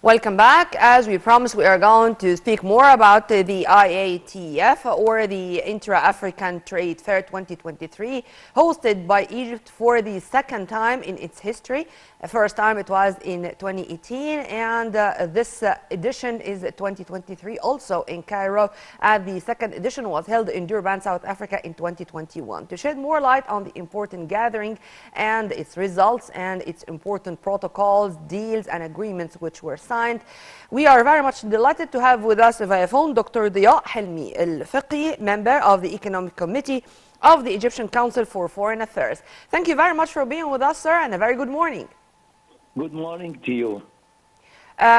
Welcome back. As we promised, we are going to speak more about the IATF, or the Intra-African Trade Fair 2023, hosted by Egypt for the second time in its history. The first time it was in 2018, and this edition is 2023, also in Cairo. The second edition was held in Durban, South Africa in 2021. To shed more light on the important gathering and its results and its important protocols, deals and agreements which were signed, we are very much delighted to have with us via phone Dr. Diaa Fiqi, member of the Economic Committee of the Egyptian Council for Foreign Affairs. Thank you very much for being with us, sir, and a very good morning. Good morning to you.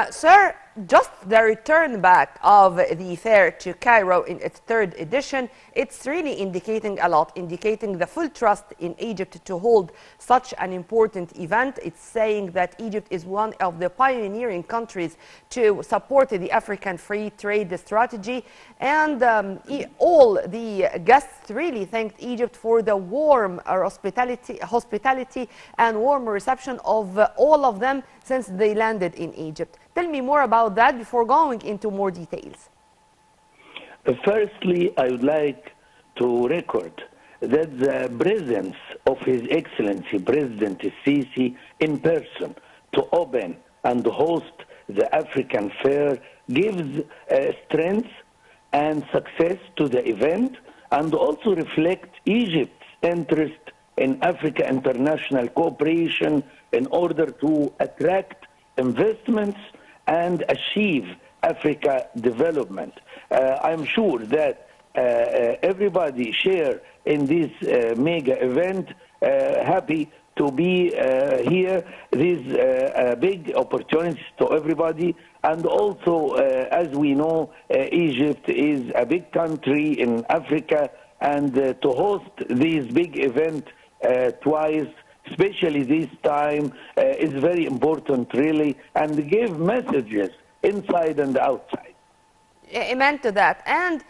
Sir, just the return back of the fair to Cairo in its third edition, it's really indicating a lot, indicating the full trust in Egypt to hold such an important event. It's saying that Egypt is one of the pioneering countries to support the African free trade strategy. And all the guests really thanked Egypt for the warm hospitality and warm reception of all of them since they landed in Egypt. Tell me more about that before going into more details. Firstly, I would like to record that the presence of His Excellency President Sisi in person to open and host the African Fair gives strength and success to the event, and also reflects Egypt's interest in Africa international cooperation in order to attract investments and achieve Africa development. I'm sure that everybody share in this mega event, happy to be here. These big opportunities to everybody, and also as we know, Egypt is a big country in Africa, and to host this big event twice, especially this time, is very important, really, and give messages inside and outside. Amen to that. And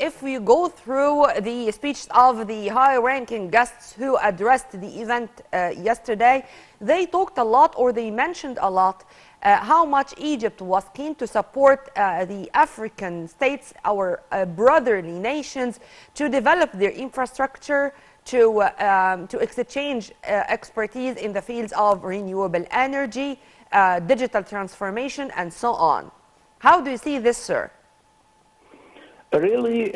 if we go through the speech of the high-ranking guests who addressed the event yesterday, they talked a lot, or they mentioned a lot, how much Egypt was keen to support the African states, our brotherly nations, to develop their infrastructure, to exchange expertise in the fields of renewable energy, digital transformation, and so on. How do you see this, sir? Really,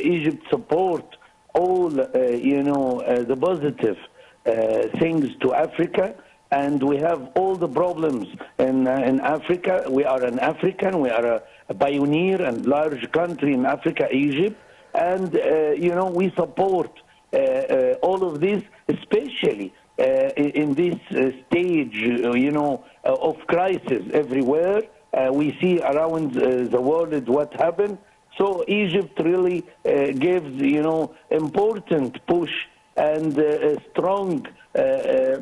Egypt support all, the positive things to Africa, and we have all the problems in Africa. We are an African, we are a pioneer and large country in Africa, Egypt. And, we support all of this, especially in this stage, of crisis everywhere. We see around the world what happened. So Egypt really gives, important push and a strong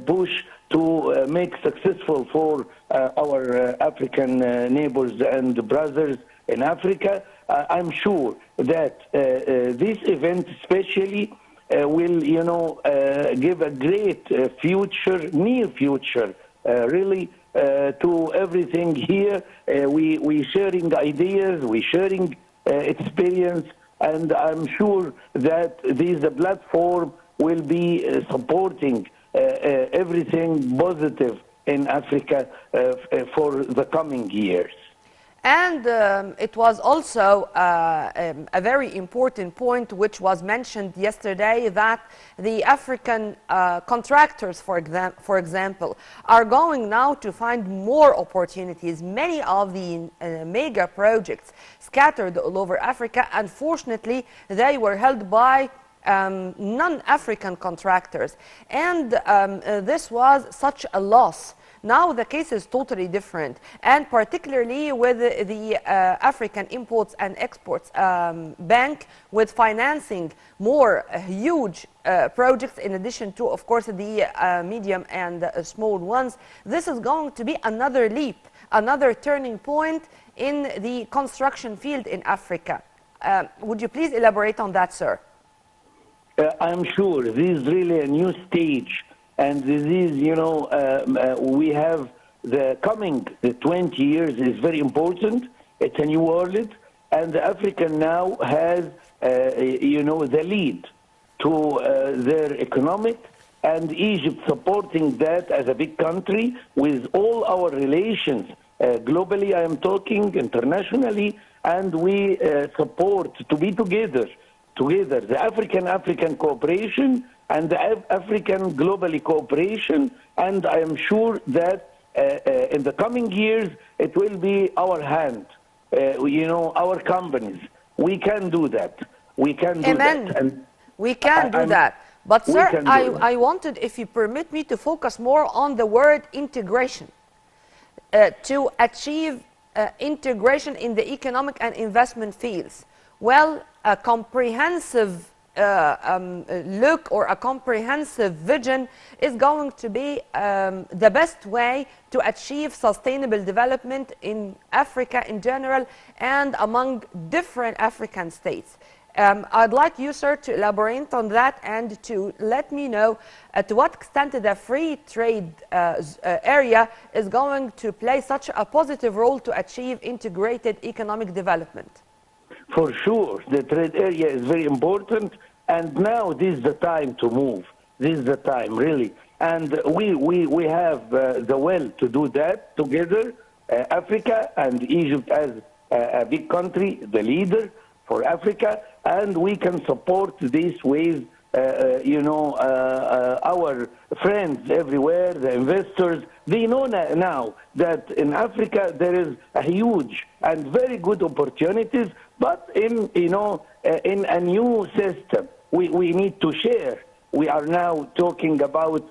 push to make successful for our African neighbors and brothers in Africa. I'm sure that this event especially will, give a great future, near future, really, to everything here. We sharing ideas, we sharing experience, and I'm sure that this platform will be supporting everything positive in Africa for the coming years. And it was also a very important point which was mentioned yesterday, that the African contractors, for example, are going now to find more opportunities. Many of the mega projects scattered all over Africa, unfortunately, they were held by non-African contractors. And this was such a loss. Now the case is totally different, and particularly with the African Imports and Exports Bank, with financing more huge projects in addition to, of course, the medium and small ones. This is going to be another leap, another turning point in the construction field in Africa. Would you please elaborate on that, sir? I'm sure this is really a new stage. And this is, we have the coming 20 years is very important. It's a new world, and Africa now has, the lead to their economic, and Egypt supporting that as a big country with all our relations globally. I am talking internationally, and we support to be together, the African cooperation and the African globally cooperation, and I am sure that in the coming years it will be our hand, our companies. We can do that. We can do Amen. that. And we can do that. But sir, I that. wanted, if you permit me, to focus more on the word integration. To achieve integration in the economic and investment fields. Well, a comprehensive look or a comprehensive vision is going to be the best way to achieve sustainable development in Africa in general and among different African states. I'd like you, sir, to elaborate on that and to let me know to what extent the free trade area is going to play such a positive role to achieve integrated economic development. For sure, the trade area is very important, and now this is the time to move. This is the time, really. And we have the will to do that together, Africa and Egypt as a big country, the leader for Africa, and we can support this with, our friends everywhere, the investors. They know now that in Africa there is a huge and very good opportunities, but in a new system. We need to share. We are now talking about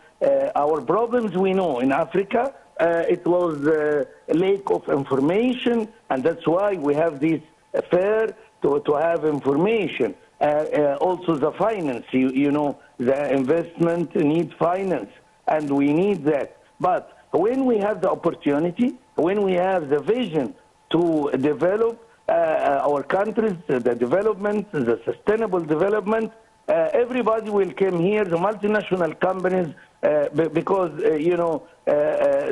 our problems. We know in Africa it was a lack of information, and that's why we have this fair to have information. Also the finance, the investment needs finance, and we need that. But when we have the opportunity, when we have the vision to develop our countries, the development, the sustainable development, everybody will come here, the multinational companies, because,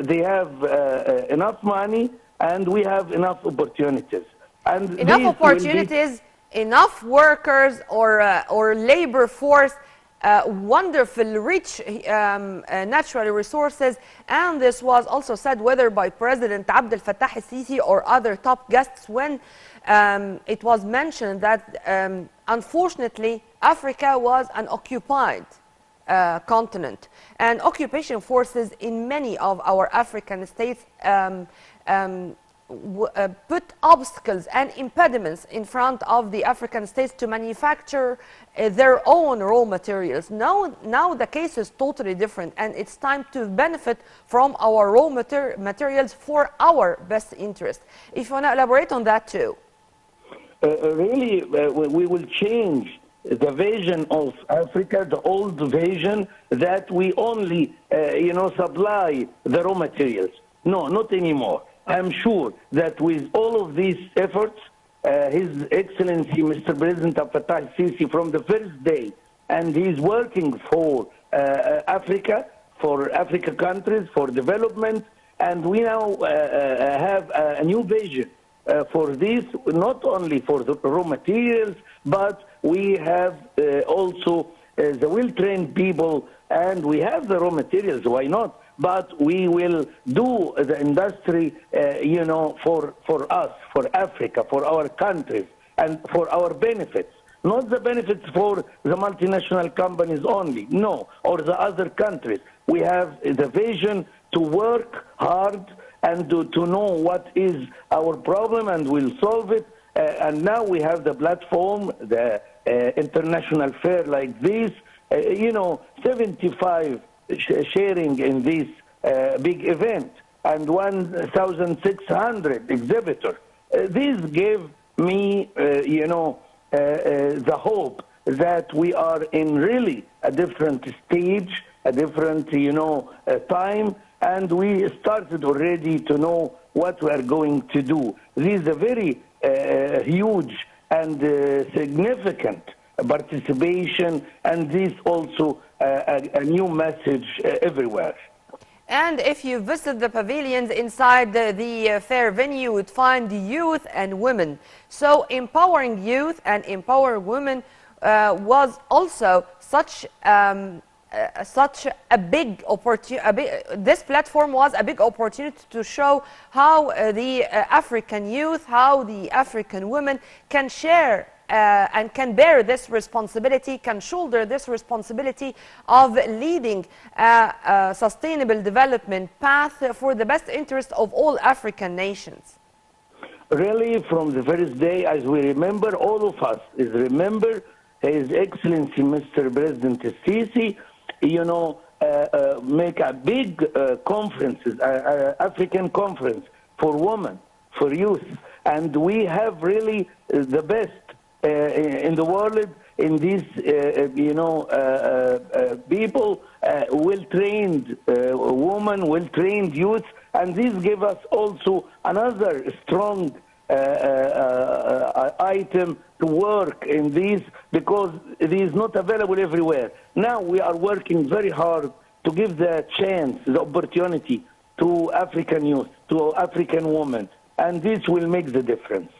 they have enough money and we have enough opportunities. And enough opportunities, enough workers or labor force, wonderful, rich natural resources. And this was also said whether by President Abdel Fattah al-Sisi or other top guests when it was mentioned that unfortunately Africa was an occupied continent, and occupation forces in many of our African states put obstacles and impediments in front of the African states to manufacture their own raw materials. Now the case is totally different, and it's time to benefit from our raw materials for our best interest. If you want to elaborate on that too. Really, we will change the vision of Africa, the old vision that we only, supply the raw materials. No, not anymore. I'm sure that with all of these efforts, His Excellency Mr. President Abdel Fattah al-Sisi from the first day, and he's working for Africa, for Africa countries, for development, and we now have a new vision for this, not only for the raw materials, but we have also the well-trained people, and we have the raw materials, why not? But we will do the industry, for us, for Africa, for our countries, and for our benefits. Not the benefits for the multinational companies only, no, or the other countries. We have the vision to work hard and to know what is our problem, and we'll solve it. And now we have the platform, the international fair like this, 75 sharing in this big event, and 1,600 exhibitors. This gave me, the hope that we are in really a different stage, a different, time, and we started already to know what we are going to do. This is a very huge and significant participation, and this also a new message everywhere. And if you visit the pavilions inside the fair venue, you would find youth and women. So empowering youth and empowering women was also such a big opportunity. This platform was a big opportunity to show how the African youth, how the African women can share and can bear this responsibility, can shoulder this responsibility of leading a sustainable development path for the best interest of all African nations. Really, from the first day, as we remember, all of us is remember His Excellency Mr. President Sisi, make a big conferences, African conference for women, for youth, and we have really the best in the world in these, people, well-trained women, well-trained youth, and this give us also another strong item to work in this, because it is not available everywhere. Now we are working very hard to give the chance, the opportunity to African youth, to African women, and this will make the difference.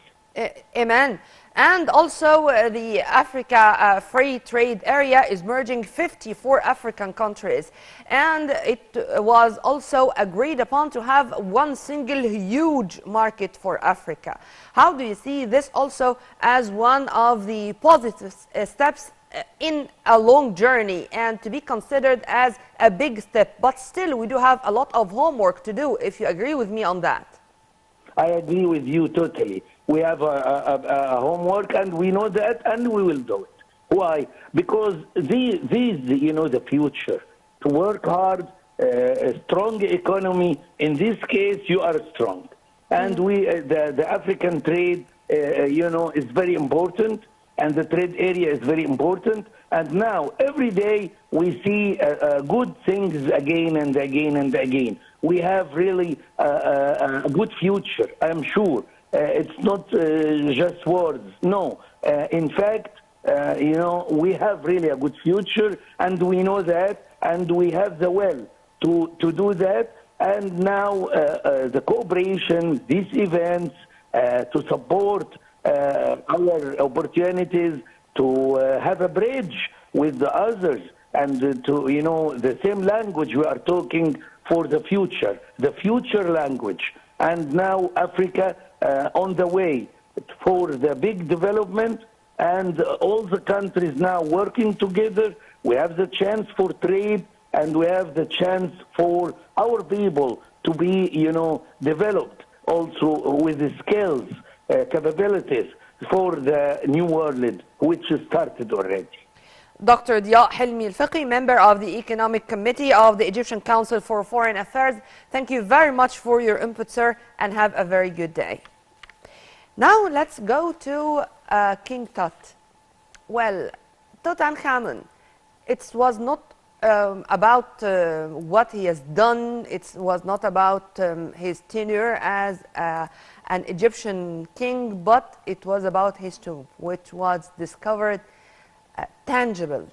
Amen. And also the Africa Free Trade Area is merging 54 African countries. And it was also agreed upon to have one single huge market for Africa. How do you see this also as one of the positive steps in a long journey and to be considered as a big step? But still, we do have a lot of homework to do, if you agree with me on that. I agree with you totally. We have a homework, and we know that, and we will do it. Why? Because these, the future. To work hard, a strong economy. In this case, you are strong, and the African trade, is very important, and the trade area is very important. And now every day we see good things again and again and again. We have really a good future, I'm sure. It's not just words. No. In fact, we have really a good future, and we know that, and we have the will to do that. And now the cooperation, these events, to support our opportunities, to have a bridge with the others, and to, the same language we are talking for the future language. And now Africa on the way for the big development, and all the countries now working together. We have the chance for trade, and we have the chance for our people to be, developed also with the skills, capabilities for the new world, which started already. Dr. Diaa Helmi Fiqi, member of the Economic Committee of the Egyptian Council for Foreign Affairs. Thank you very much for your input, sir, and have a very good day. Now let's go to King Tut. Well, Tutankhamun, it was not about what he has done. It was not about his tenure as an Egyptian king, but it was about his tomb, which was discovered tangible,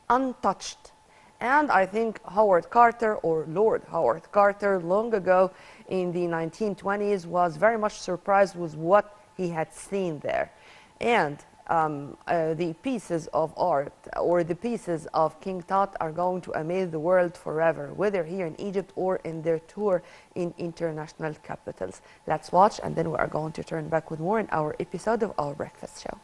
untouched. And I think Howard Carter, or Lord Howard Carter, long ago in the 1920s was very much surprised with what he had seen there. And the pieces of art or the pieces of King Tut are going to amaze the world forever, whether here in Egypt or in their tour in international capitals. Let's watch, and then we are going to turn back with more in our episode of Our Breakfast Show.